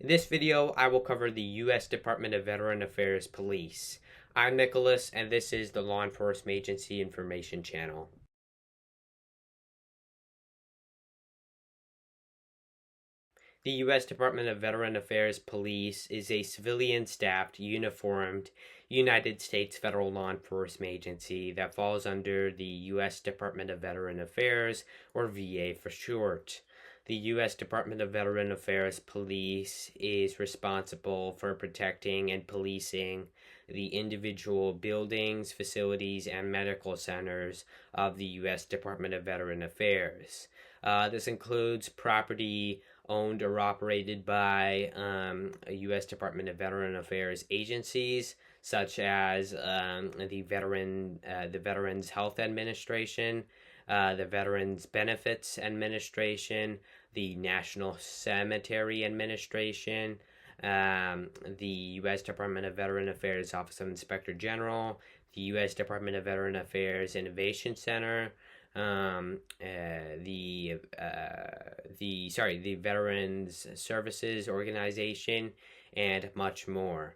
In this video, I will cover the U.S. Department of Veteran Affairs Police. I'm Nicholas, and this is the Law Enforcement Agency Information Channel. The U.S. Department of Veteran Affairs Police is a civilian-staffed, uniformed United States federal law enforcement agency that falls under the U.S. Department of Veteran Affairs, or VA for short. The U.S. Department of Veteran Affairs Police is responsible for protecting and policing the individual buildings, facilities, and medical centers of the U.S. Department of Veteran Affairs. This includes property owned or operated by U.S. Department of Veteran Affairs agencies, such as the Veterans Health Administration, the Veterans Benefits Administration, the National Cemetery Administration, the U.S. Department of Veteran Affairs Office of Inspector General, the U.S. Department of Veteran Affairs Innovation Center, the Veterans Services Organization, and much more.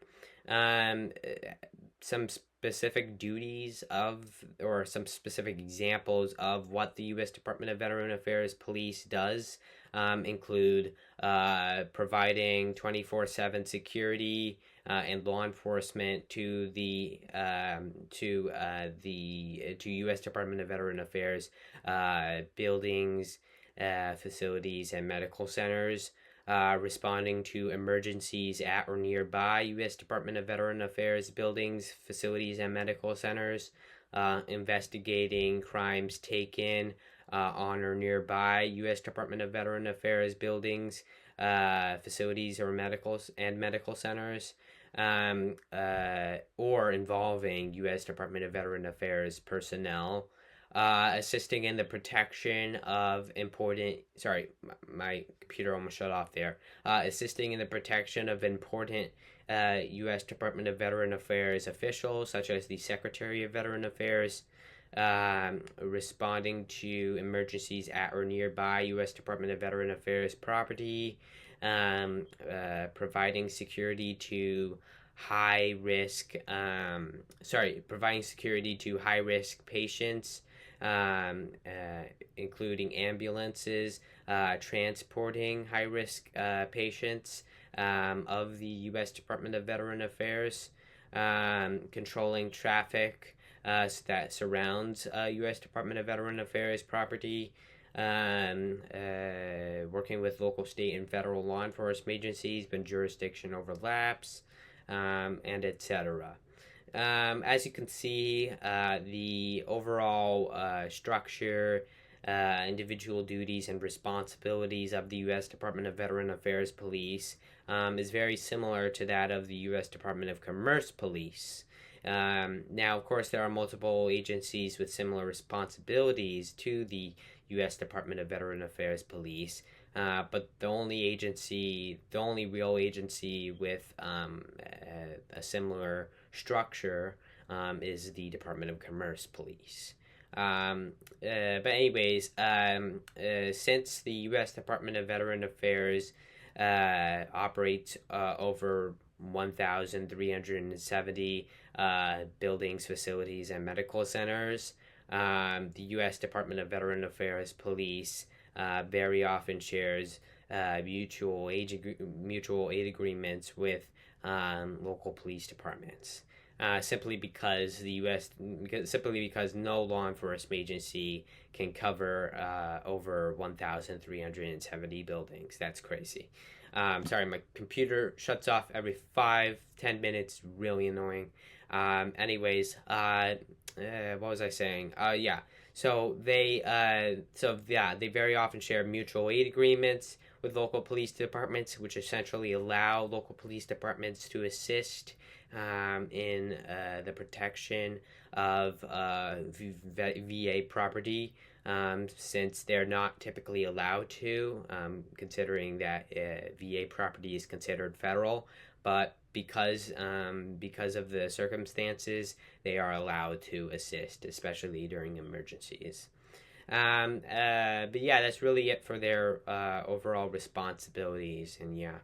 Some specific duties or some specific examples of what the U.S. Department of Veteran Affairs Police does include providing 24/7 security and law enforcement to U.S. Department of Veteran Affairs buildings, facilities, and medical centers. Responding to emergencies at or nearby U.S. Department of Veteran Affairs buildings, facilities, and medical centers. Investigating crimes taken on or nearby U.S. Department of Veteran Affairs buildings, facilities, or medical centers, or involving U.S. Department of Veteran Affairs personnel. Assisting in the protection of important. Sorry, my computer almost shut off there. Assisting in the protection of important U.S. Department of Veteran Affairs officials, such as the Secretary of Veteran Affairs. Responding to emergencies at or nearby U.S. Department of Veteran Affairs property. Providing security to providing security to high risk patients, including ambulances, transporting high risk patients of the U.S. Department of Veteran Affairs, controlling traffic that surrounds U.S. Department of Veteran Affairs property. Working with local, state, and federal law enforcement agencies when jurisdiction overlaps, and etc. As you can see, the overall structure, individual duties, and responsibilities of the U.S. Department of Veteran Affairs Police is very similar to that of the U.S. Department of Commerce Police. Now, of course, there are multiple agencies with similar responsibilities to the U.S. Department of Veteran Affairs Police, but the only real agency with a similar structure is the Department of Commerce Police. But anyways, since the U.S. Department of Veteran Affairs operates over 1,370 buildings, facilities, and medical centers, the U.S. Department of Veteran Affairs Police very often shares mutual aid agreements with local police departments. Simply because no law enforcement agency can cover over 1,370 buildings. That's crazy. Sorry, my computer shuts off every 5-10 minutes. Really annoying. Anyways, what was I saying? So they very often share mutual aid agreements with local police departments, which essentially allow local police departments to assist in the protection of VA property, since they're not typically allowed to, considering that VA property is considered federal, but because of the circumstances, they are allowed to assist, especially during emergencies. But yeah, that's really it for their overall responsibilities, and yeah.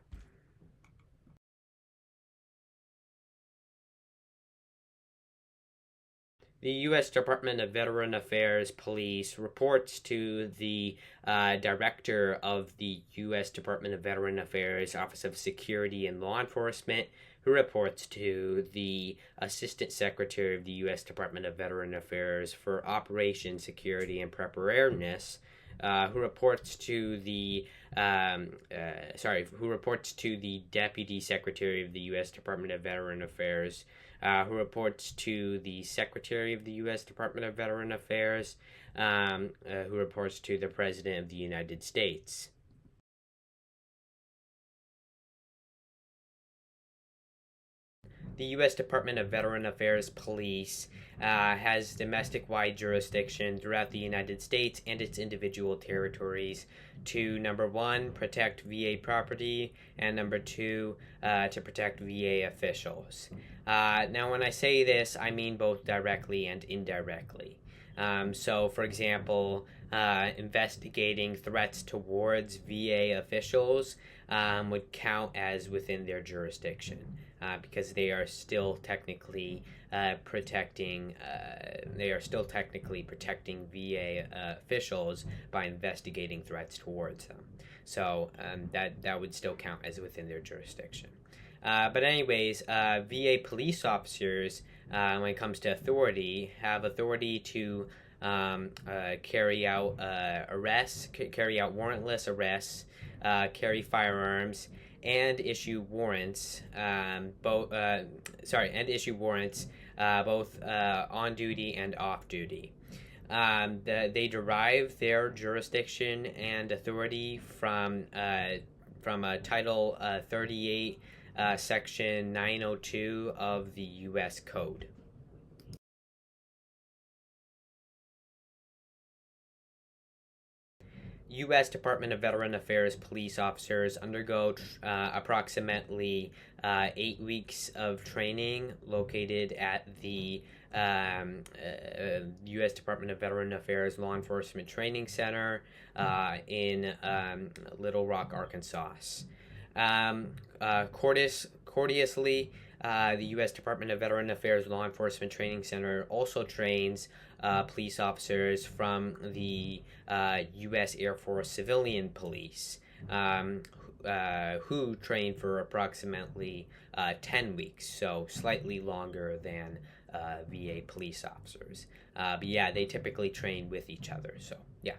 The U.S. Department of Veteran Affairs Police reports to the Director of the U.S. Department of Veteran Affairs Office of Security and Law Enforcement, who reports to the Assistant Secretary of the U.S. Department of Veteran Affairs for Operation Security and Preparedness, who reports to the Deputy Secretary of the U.S. Department of Veteran Affairs, who reports to the Secretary of the U.S. Department of Veteran Affairs, who reports to the President of the United States. The U.S. Department of Veteran Affairs Police has domestic-wide jurisdiction throughout the United States and its individual territories to, number one, protect VA property, and number two, to protect VA officials. Now, when I say this, I mean both directly and indirectly. So, for example, investigating threats towards VA officials would count as within their jurisdiction. Because they are still technically protecting VA officials by investigating threats towards them. So that would still count as within their jurisdiction. But anyways, VA police officers, when it comes to authority, have authority to carry out arrests, carry out warrantless arrests, carry firearms, and issue warrants, both on duty and off duty. They derive their jurisdiction and authority from Title 38, Section 902 of the U.S. Code. U.S. Department of Veteran Affairs police officers undergo approximately 8 weeks of training located at the U.S. Department of Veteran Affairs Law Enforcement Training Center in Little Rock, Arkansas. Courteously, the U.S. Department of Veteran Affairs Law Enforcement Training Center also trains police officers from the U.S. Air Force Civilian Police, who train for approximately 10 weeks, so slightly longer than VA police officers. But yeah, they typically train with each other, so yeah.